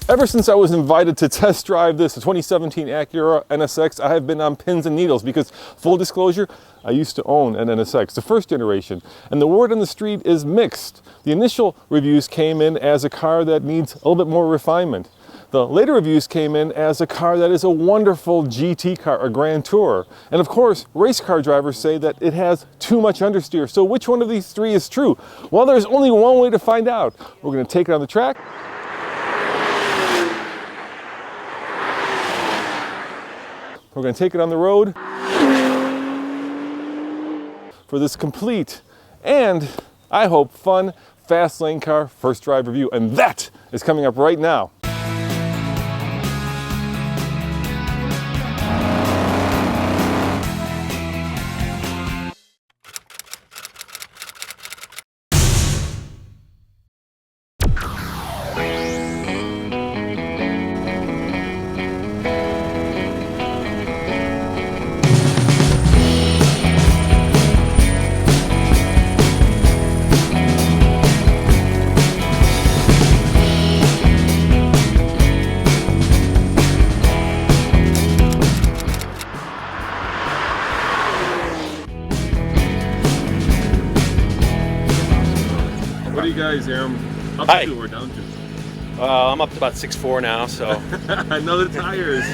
Ever since I was invited to test drive this 2017 Acura NSX, I have been on pins and needles because, full disclosure, I used to own an NSX, the first generation, and the word on the street is mixed. The initial reviews came in as a car that needs a little bit more refinement. The later reviews came in as a car that is a wonderful GT car, a Grand Tourer. And of course, race car drivers say that it has too much understeer. So which one of these three is true? Well, there's only one way to find out. We're going to take it on the track. We're going to take it on the road for this complete and, I hope, fun, fast lane car first drive review. And that is coming up right now. What are you guys, up to or down to? I'm up to about 6'4" now, so. I know the tires.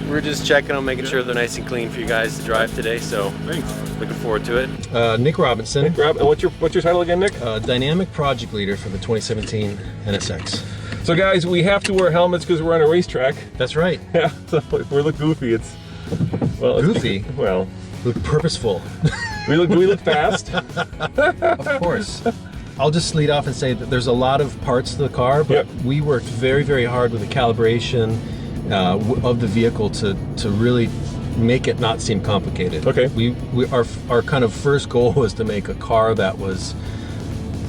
We're just checking them, making sure they're nice and clean for you guys to drive today. So thanks. Looking forward to it. Nick Robinson. Nick and what's your title again, Nick? Dynamic project leader for the 2017 NSX. So guys, we have to wear helmets because we're on a racetrack. That's right. Yeah. So if we look goofy, it's goofy. Well, look purposeful. Do we look fast? Of course. I'll just lead off and say that there's a lot of parts to the car, but we worked very, very hard with the calibration of the vehicle to really make it not seem complicated. Okay. Our kind of first goal was to make a car that was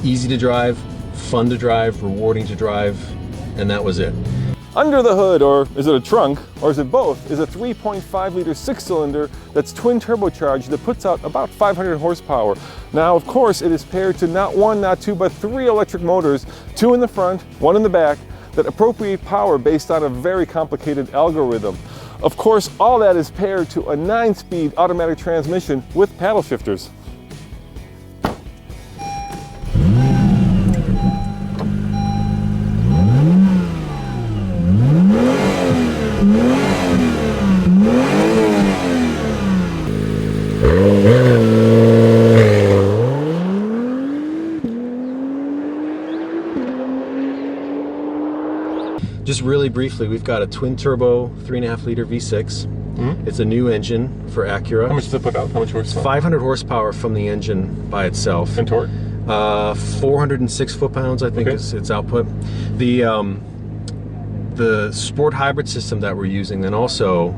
easy to drive, fun to drive, rewarding to drive, and that was it. Under the hood, or is it a trunk, or is it both, is a 3.5 liter six-cylinder that's twin turbocharged that puts out about 500 horsepower. Now, of course, it is paired to not one, not two, but three electric motors, two in the front, one in the back, that appropriate power based on a very complicated algorithm. Of course, all that is paired to a 9-speed automatic transmission with paddle shifters. Just really briefly, we've got a twin turbo 3.5 liter V6. It's a new engine for Acura. How much does it put out? How much horsepower? 500 horsepower from the engine by itself. And torque? 406 foot-pounds, I think, is its output. The sport hybrid system that we're using, then also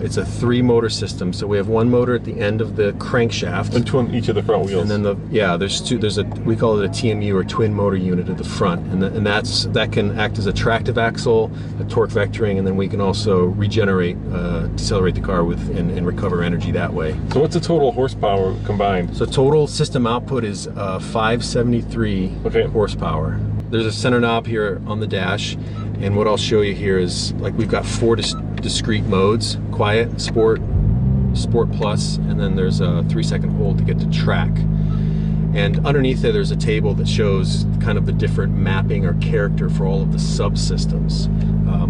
it's a 3-motor system. So we have one motor at the end of the crankshaft, and two on each of the front wheels. and then there's two. We call it a TMU, or twin motor unit, at the front, and that can act as a tractive axle, a torque vectoring, and then we can also regenerate, decelerate the car and recover energy that way. So what's the total horsepower combined? So total system output is 573 horsepower. There's a center knob here on the dash, and what I'll show you here is, like, we've got 4 discrete modes: quiet, sport, sport plus, and then there's a 3-second hold to get to track. And underneath there's a table that shows kind of the different mapping or character for all of the subsystems.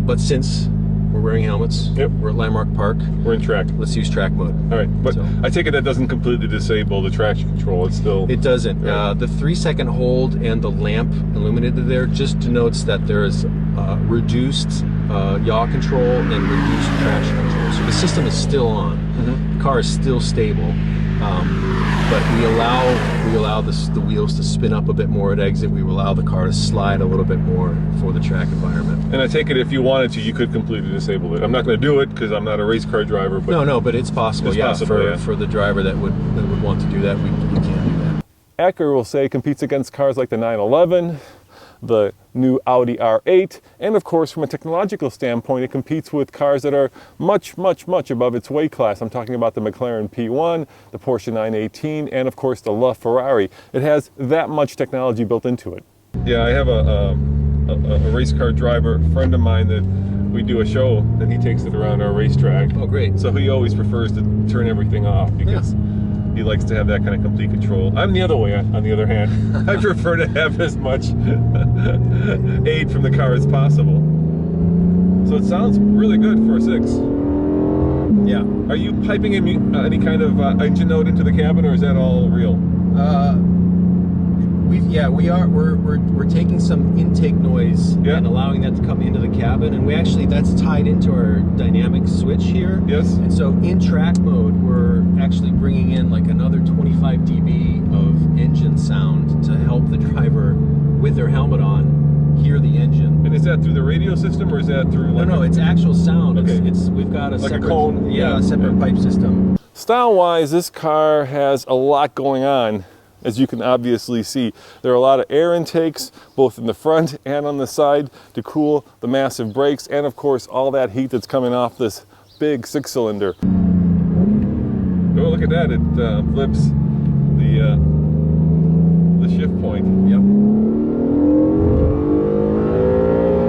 But since we're wearing helmets, we're at Landmark Park, we're in track. Let's use track mode. All right, but I take it that doesn't completely disable the traction control. It's still... It doesn't. The 3-second hold and the lamp illuminated there just denotes that there is reduced yaw control and reduced traction control. So the system is still on. The car is still stable, but we allow the wheels to spin up a bit more at exit. We allow the car to slide a little bit more for the track environment. And I take it if you wanted to, you could completely disable it. I'm not going to do it because I'm not a race car driver. But no, but it's possible. For the driver that would want to do that, we can do that. Acura will say competes against cars like the 911, the new Audi R8, and of course, from a technological standpoint, it competes with cars that are much, much, much above its weight class. I'm talking about the McLaren P1, the Porsche 918, and of course the LaFerrari. It has that much technology built into it. Yeah, I have a a race car driver friend of mine that we do a show, and he takes it around our racetrack. Oh, great. So he always prefers to turn everything off because he likes to have that kind of complete control. I'm the other way, on the other hand. I prefer to have as much aid from the car as possible. So it sounds really good for a 6. Yeah. Are you piping in any kind of engine note into the cabin, or is that all real? We are. We're taking some intake noise and allowing that to come into the cabin, and that's tied into our dynamic switch here. Yes. And so in track mode, we're actually bringing in like another 25 dB of engine sound to help the driver with their helmet on hear the engine. And is that through the radio system, or is that through like No, it's actual sound. Okay. We've got a like separate a cone. a separate pipe system. Style-wise, this car has a lot going on. As you can obviously see, there are a lot of air intakes, both in the front and on the side, to cool the massive brakes, and of course, all that heat that's coming off this big 6-cylinder. Oh, look at that! It flips the shift point. Yep.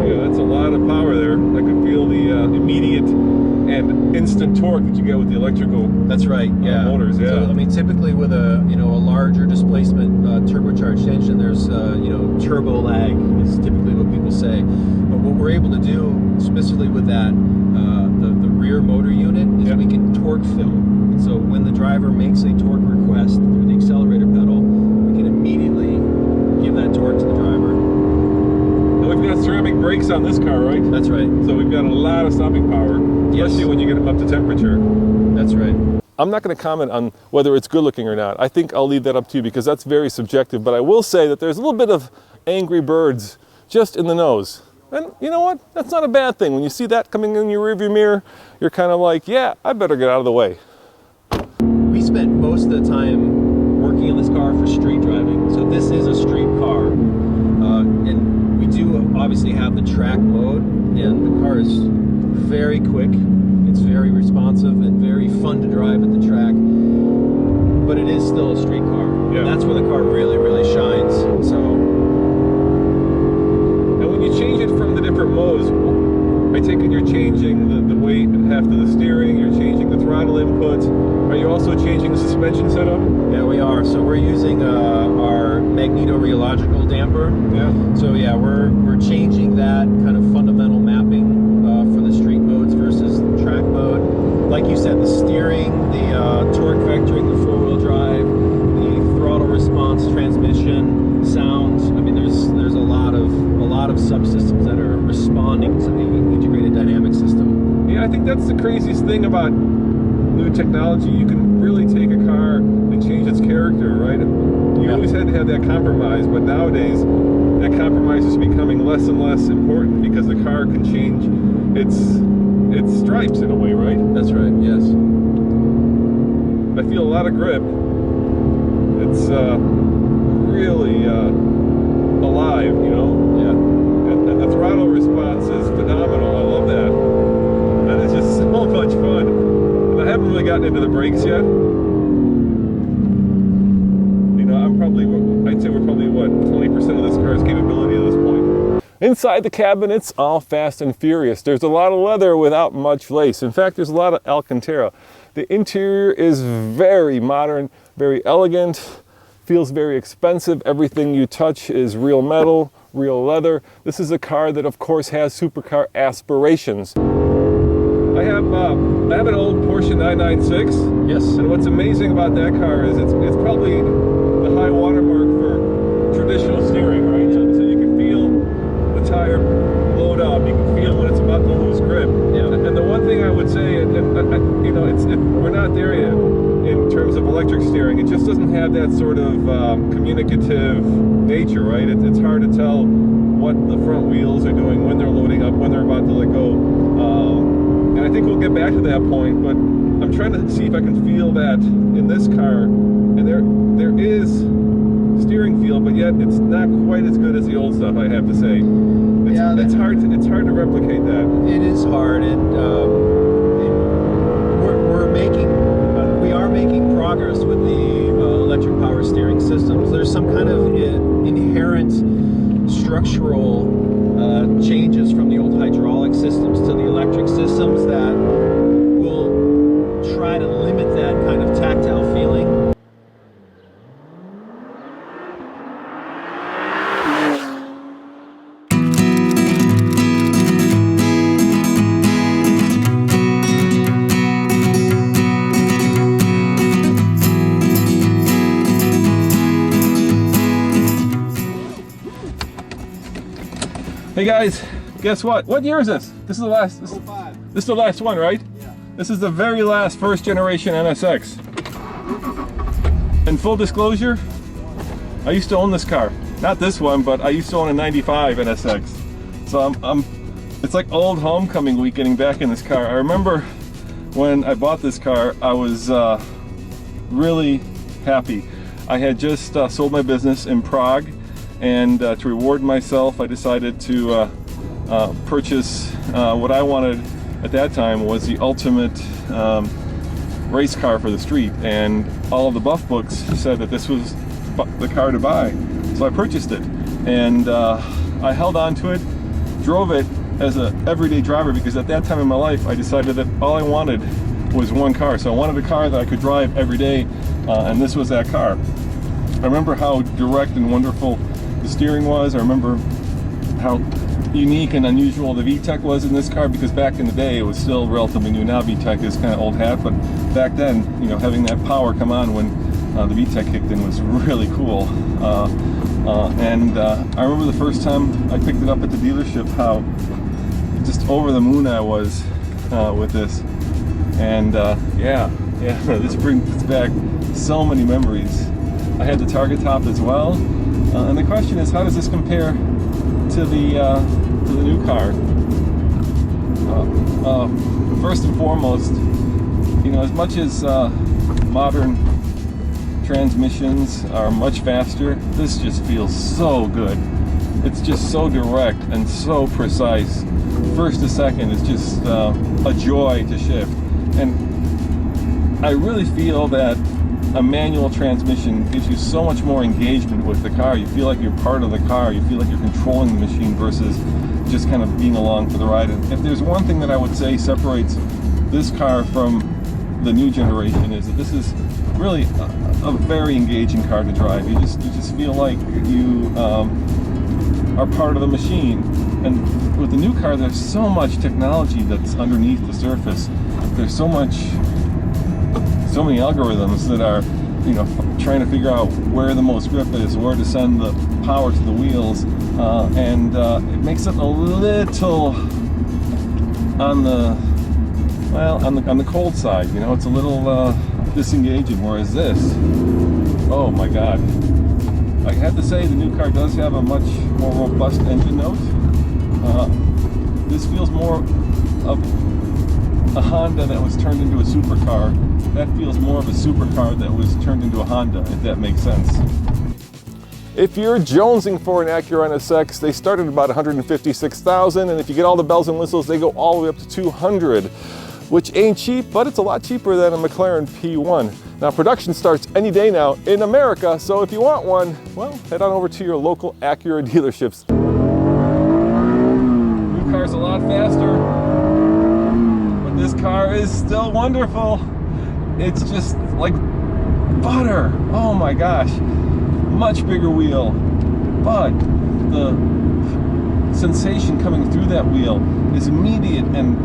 Yeah, that's a lot of power there. I can feel the immediate and instant torque that you get with the electrical. That's right. Yeah. Motors. Yeah. So, I mean, typically with a larger displacement turbocharged engine, there's turbo lag is typically what people say. But what we're able to do, specifically with that, the rear motor unit, is we can torque film. So when the driver makes a torque request through the accelerator pedal, we can immediately give that torque to the driver. And we've got ceramic brakes on this car, right? That's right. So we've got a lot of stopping power, especially when you get them up to temperature. That's right. I'm not going to comment on whether it's good looking or not. I think I'll leave that up to you because that's very subjective. But I will say that there's a little bit of Angry Birds just in the nose. And you know what? That's not a bad thing. When you see that coming in your rearview mirror, you're kind of like, yeah, I better get out of the way. We spent most of the time working on this car for street driving. So this is a street car. And we do obviously have the track mode, and the car is very quick. It's very responsive and very fun to drive at the track, but it is still a street car. Yeah. That's where the car really, really shines. So, and when you change it from the different modes, I take it you're changing the weight and heft of the steering, you're changing the throttle input. Are you also changing the suspension setup? yeah, we are. So we're using our magnetorheological damper. Yeah. So yeah, we're changing that kind of fundamental mapping for the street modes versus the track mode. Like you said, the steering, the torque vectoring, the four-wheel drive, the throttle response, transmission, sound. I mean, there's a lot of subsystems that are responding to the integrated dynamic system. Yeah, I think that's the craziest thing about new technology. You can really take a car and change its character, right? You always had to have that compromise, but nowadays that compromise is becoming less and less important because the car can change its stripes in a way, right? That's right, yes. I feel a lot of grip. It's really alive, you know? Yeah. And the throttle response is phenomenal. I love that. And it's just so much fun. And I haven't really gotten into the brakes yet. You know, I'd say we're probably, what, 20% of this car's capability at this point. Inside the cabinet, it's all fast and furious. There's a lot of leather without much lace. In fact, there's a lot of Alcantara. The interior is very modern, very elegant, feels very expensive. Everything you touch is real metal, real leather. This is a car that, of course, has supercar aspirations. I have an old Porsche 996. Yes. And what's amazing about that car is it's probably the high watermark for traditional steering, right? So you can feel the tire load up. You can feel when it's about to lose grip. Yeah. And the one thing I would say, you know, we're not there yet in terms of electric steering. It just doesn't have that sort of communicative nature, right? It's hard to tell what the front wheels are doing, when they're loading up, when they're about to let go. And I think we'll get back to that point, but I'm trying to see if I can feel that in this car. And there is steering feel, but yet it's not quite as good as the old stuff, I have to say. It's hard to replicate that. It is hard, and we are making progress with the electric power steering systems. There's some kind of inherent structural changes from the old hydraulic systems to the electric systems that will try to limit that kind of tactile feeling. Hey guys, guess what? What year is this? This is the last. This is the last one, right? Yeah. This is the very last first generation NSX. In full disclosure, I used to own this car. Not this one, but I used to own a '95 NSX. So it's like old homecoming week getting back in this car. I remember when I bought this car, I was really happy. I had just sold my business in Prague. And to reward myself, I decided to purchase what I wanted at that time was the ultimate race car for the street. And all of the buff books said that this was the car to buy. So I purchased it. And I held on to it, drove it as an everyday driver because at that time in my life, I decided that all I wanted was one car. So I wanted a car that I could drive every day, and this was that car. I remember how direct and wonderful the steering was. I remember how unique and unusual the VTEC was in this car because back in the day it was still relatively new. Now VTEC is kind of old hat, but back then, you know, having that power come on when the VTEC kicked in was really cool. And I remember the first time I picked it up at the dealership, how just over the moon I was with this. And yeah, this brings back so many memories. I had the Target top as well. And the question is, how does this compare to the new car? First and foremost, you know, as much as modern transmissions are much faster, this just feels so good. It's just so direct and so precise. First to second is just a joy to shift. And I really feel that a manual transmission gives you so much more engagement with the car. You feel like you're part of the car. You feel like you're controlling the machine versus just kind of being along for the ride. And if there's one thing that I would say separates this car from the new generation, is that this is really a very engaging car to drive. You just feel like you are part of the machine. And with the new car, there's so much technology that's underneath the surface. There's so many algorithms that are, you know, trying to figure out where the most grip is, where to send the power to the wheels, and it makes it a little on the cold side. You know, it's a little disengaging. Whereas this, oh my God, I have to say the new car does have a much more robust engine note. This feels more of a Honda that was turned into a supercar. That feels more of a supercar that was turned into a Honda, if that makes sense. If you're jonesing for an Acura NSX, they start at about $156,000, and if you get all the bells and whistles, they go all the way up to $200,000, which ain't cheap, but it's a lot cheaper than a McLaren P1. Now, production starts any day now in America, so if you want one, well, head on over to your local Acura dealerships. New car's a lot faster, but this car is still wonderful. It's just like butter. Oh my gosh. Much bigger wheel, but the sensation coming through that wheel is immediate and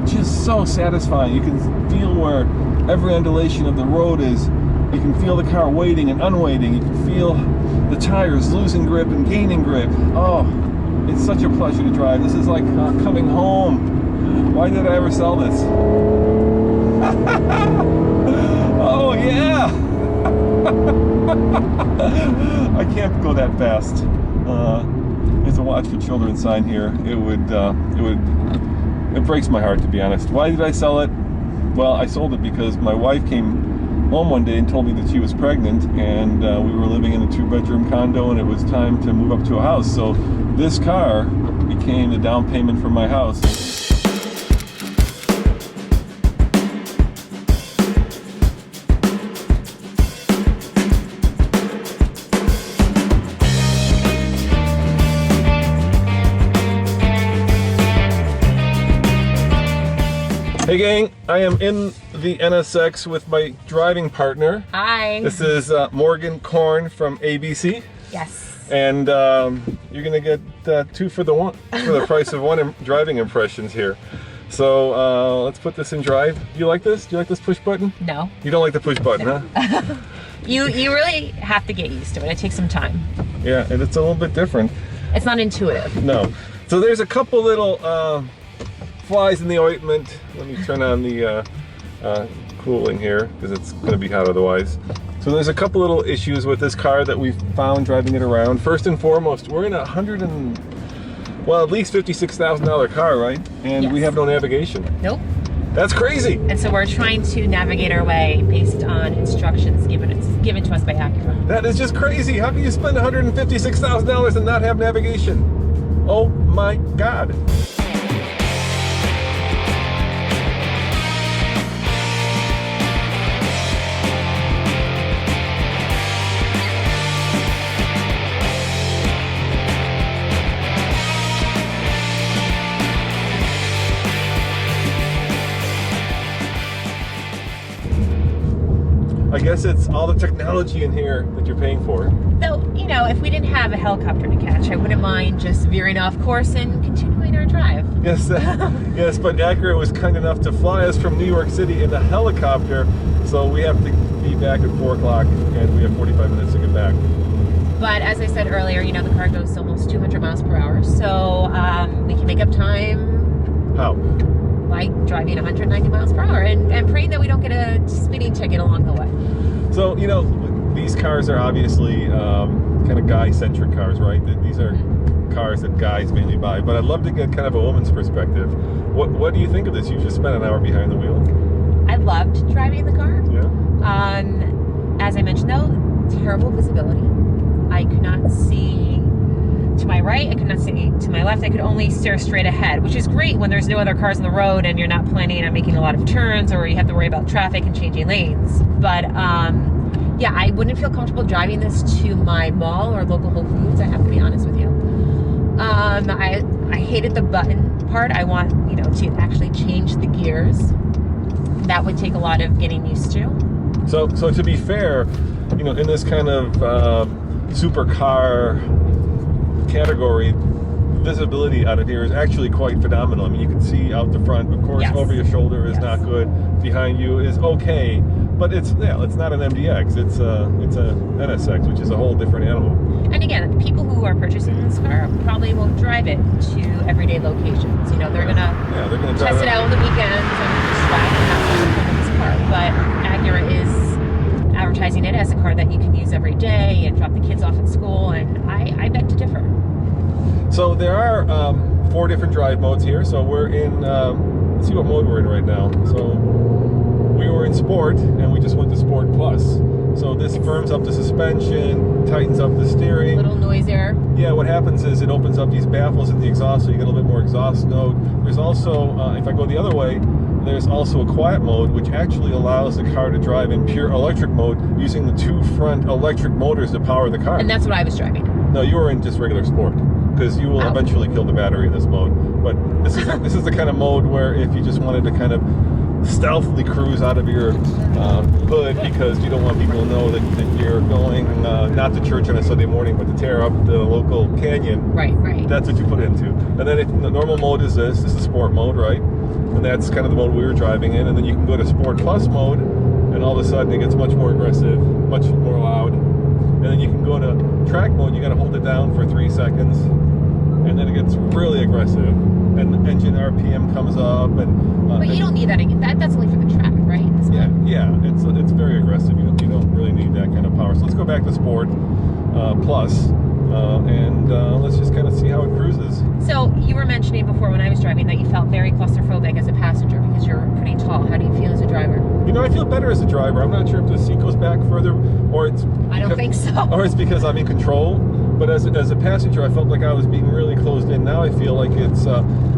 just so satisfying. You can feel where every undulation of the road is. You can feel the car waiting and unweighting. You can feel the tires losing grip and gaining grip. Oh, it's such a pleasure to drive. This is like coming home. Why did I ever sell this? Oh yeah! I can't go that fast. It's a watch for children sign here. It breaks my heart, to be honest. Why did I sell it? Well, I sold it because my wife came home one day and told me that she was pregnant, and we were living in a 2-bedroom condo, and it was time to move up to a house. So this car became the down payment for my house. Hey gang, I am in the NSX with my driving partner. Hi. This is Morgan Korn from ABC. Yes. And you're gonna get 2 for the price of 1 driving impressions here. So let's put this in drive. Do you like this? Do you like this push button? No. You don't like the push button, huh? You really have to get used to it. It takes some time. Yeah, and it's a little bit different. It's not intuitive. No. So there's a couple little flies in the ointment. Let me turn on the cooling here because it's going to be hot otherwise. So there's a couple little issues with this car that we've found driving it around. First and foremost, we're in a at least $56,000 car, right? And Yes. we have no navigation. Nope. That's crazy. And so we're trying to navigate our way based on instructions given to us by Acura. That is just crazy. How can you spend $156,000 and not have navigation? Oh my God. I guess it's all the technology in here that you're paying for. So, you know, if we didn't have a helicopter to catch, I wouldn't mind just veering off course and continuing our drive. Yes, yes, but Acura was kind enough to fly us from New York City in a helicopter, so we have to be back at 4 o'clock, and we have 45 minutes to get back. But as I said earlier, you know, the car goes almost 200 miles per hour, so we can make up time. How? By driving 190 miles per hour and praying that we don't get a speeding ticket along the way. So, you know, these cars are obviously kind of guy-centric cars, right? These are cars that guys mainly buy, but I'd love to get kind of a woman's perspective. What do you think of this? You just spent an hour behind the wheel. I loved driving the car. Yeah. As I mentioned though, terrible visibility. I could not see to my right, I could not see to my left. I could only stare straight ahead, which is great when there's no other cars on the road and you're not planning on making a lot of turns or you have to worry about traffic and changing lanes. But yeah, I wouldn't feel comfortable driving this to my mall or local Whole Foods, I have to be honest with you. I hated the button part. I want, you know, to actually change the gears. That would take a lot of getting used to. So to be fair, you know, in this kind of supercar category, visibility out of here is actually quite phenomenal. I mean, you can see out the front. Of course, Yes. over your shoulder is not good. Behind you is okay, but it's not an MDX. It's a NSX, which is a whole different animal. And again, people who are purchasing this car probably won't drive it to everyday locations. You know, they're gonna Drive test it out on the weekends and just swag and have some fun with this car. But Acura is advertising it as a car that you can use every day and drop the kids off at school, and I beg to differ. So there are 4 different drive modes here. So we're in, let's see what mode we're in right now. So we were in Sport, and we just went to Sport Plus. So this firms up the suspension, tightens up the steering. Little noisier. Yeah, what happens is it opens up these baffles in the exhaust, so you get a little bit more exhaust note. There's also, if I go the other way, there's also a quiet mode, which actually allows the car to drive in pure electric mode using the 2 front electric motors to power the car. And that's what I was driving. No, you were in just regular Sport, because you will eventually kill the battery in this mode. But this is the kind of mode where if you just wanted to kind of stealthily cruise out of your hood because you don't want people to know that you're going not to church on a Sunday morning, but to tear up the local canyon. Right. That's what you put into. And then the normal mode is this is Sport mode, right? And that's kind of the mode we were driving in. And then you can go to Sport Plus mode, and all of a sudden it gets much more aggressive, much more loud. And then you can go to track mode. You got to hold it down for 3 seconds, and then it gets really aggressive, and the engine RPM comes up. And But you don't need that. That's only for the track, right? yeah, it's very aggressive. You don't really need that kind of power. So let's go back to Sport Plus, and let's just kind of see how it cruises. So you were mentioning before when I was driving that you felt very claustrophobic as a passenger because you're pretty tall. How do you feel as a driver? You know, I feel better as a driver. I'm not sure if the seat goes back further, or it's I don't think so. or it's because I'm in control. But as a passenger, I felt like I was being really closed in. Now I feel like it's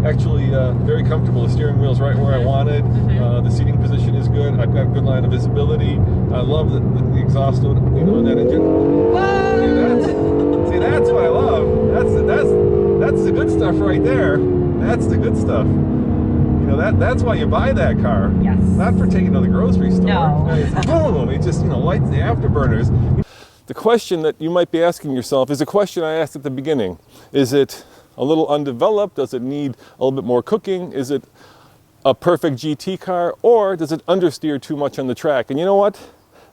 actually very comfortable. The steering wheel's right where I want it. The seating position is good. I've got a good line of visibility. I love the exhaust note, you know, in that engine. See, that's what I love. That's the good stuff right there. That's the good stuff. You know, that's why you buy that car. Yes. Not for taking to the grocery store. No. It's boom, it just, you know, lights the afterburners. The question that you might be asking yourself is a question I asked at the beginning. Is it a little undeveloped? Does it need a little bit more cooking? Is it a perfect GT car, or does it understeer too much on the track? And you know what?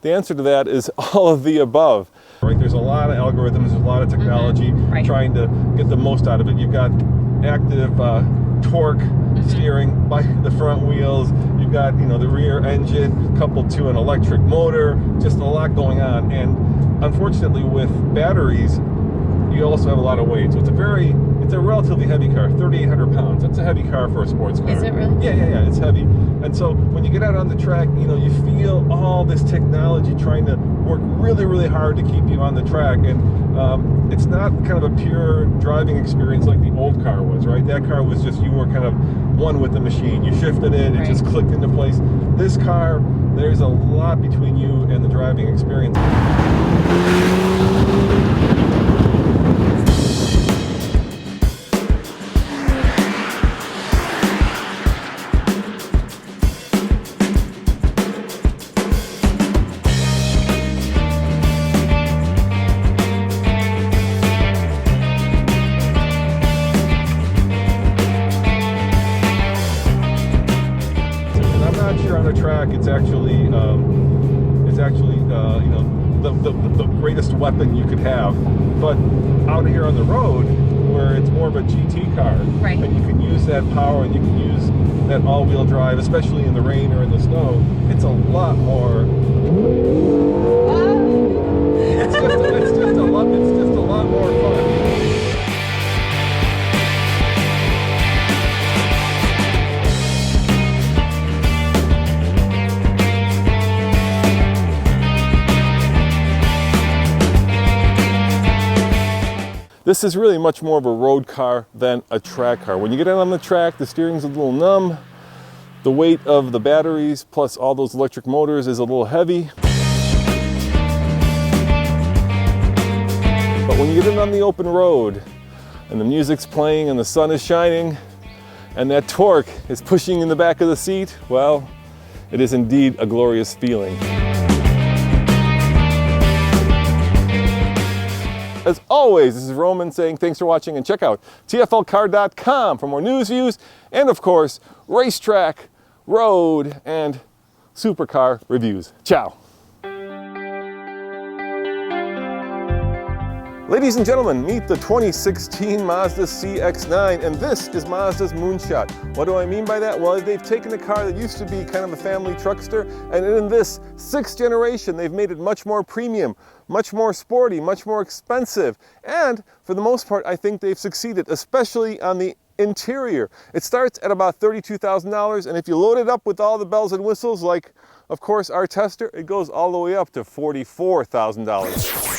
The answer to that is all of the above. Right? There's a lot of algorithms, there's a lot of technology trying to get the most out of it. You've got active torque steering by the front wheels. You've got, you know, the rear engine coupled to an electric motor. Just a lot going on. And unfortunately, with batteries, you also have a lot of weight. So it's a relatively heavy car, 3,800 pounds. That's a heavy car for a sports car. Is it really? Yeah, it's heavy. And so when you get out on the track, you know, you feel all this technology trying to work really, really hard to keep you on the track. And it's not kind of a pure driving experience like the old car was, right? That car was just, you were kind of one with the machine. You shifted it, it just clicked into place. This car, there's a lot between you and the driving experience. On a track, it's actually you know, the greatest weapon you could have. But out here on the road, where it's more of a GT car, and you can use that power and you can use that all-wheel drive, especially in the rain or in the snow, it's a lot more. It's just a lot more fun. This is really much more of a road car than a track car. When you get out on the track, the steering's a little numb. The weight of the batteries plus all those electric motors is a little heavy. But when you get in on the open road and the music's playing and the sun is shining and that torque is pushing in the back of the seat, well, it is indeed a glorious feeling. As always, this is Roman saying thanks for watching, and check out tflcar.com for more news, views, and of course, racetrack, road, and supercar reviews. Ciao. Ladies and gentlemen, meet the 2016 Mazda CX-9, and this is Mazda's Moonshot. What do I mean by that? Well, they've taken a car that used to be kind of a family truckster, and in this 6th generation, they've made it much more premium, much more sporty, much more expensive, and for the most part, I think they've succeeded, especially on the interior. It starts at about $32,000, and if you load it up with all the bells and whistles, like, of course, our tester, it goes all the way up to $44,000.